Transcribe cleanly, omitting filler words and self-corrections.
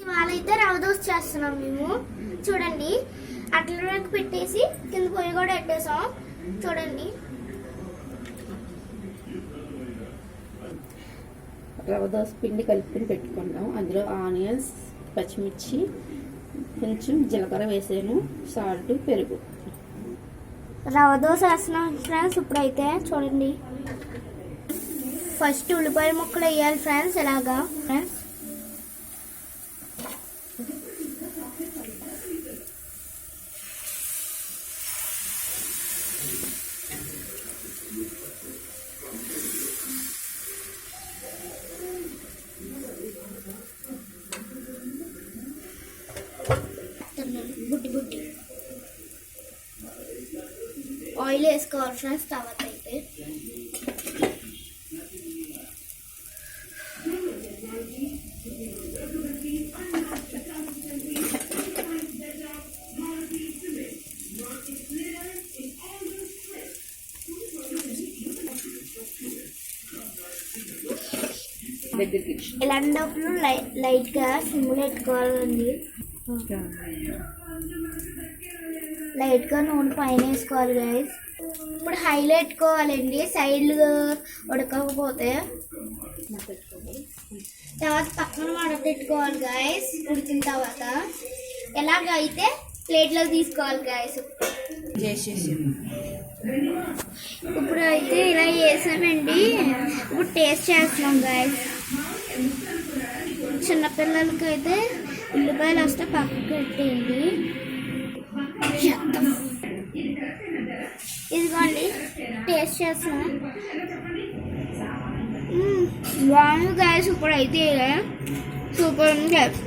ఇవాళ అయితే రవ దోశ చేస్తున్నాం మేము. చూడండి, అట్లకి పెట్టేసి కింద పొయ్యి కూడా పెట్టేసాం. చూడండి, రవ దోశ పిండి కలుపుకొని పెట్టుకున్నాం. అందులో ఆనియన్స్, పచ్చిమిర్చి, కొంచెం జీలకర్ర వేసాను, సాల్ట్, పెరుగు. రవ దోశ వేస్తున్నాం ఫ్రెండ్స్. ఇప్పుడైతే చూడండి, ఫస్ట్ ఉల్లిపాయ ముక్కలు వేయాలి ఫ్రెండ్స్. ఎలాగా ఫ్రెండ్స్, బుడ్డి బుడ్డి ఆయిల్ వేసుకోవాలి ఫ్రెండ్స్. తర్వాత అయితే ఇలాంటప్పుడు లైట్గా సిమ్లో పెట్టుకోవాలండి. లైట్గా నూనె పైన వేసుకోవాలి గైస్. ఇప్పుడు హైలో పెట్టుకోవాలండి, సైడ్లు ఉడకకపోతే. తర్వాత పక్కన మడతెట్టుకోవాలి గైస్. ఉడికిన తర్వాత ఎలాగైతే ప్లేట్లో తీసుకోవాలి గైస్. ఇప్పుడు అయితే ఇలా వేసామండి. ఇప్పుడు టేస్ట్ చేస్తున్నాం గైస్. చిన్నపిల్లలకి అయితే ఉల్లిపాయలు వస్తే పక్కకు పెట్టేయండి. ఇదిగోండి, టేస్ట్ చేస్తున్నాం. బాగుంది గైస్. ఇప్పుడు అయితే సూపర్ ఉంది గైస్.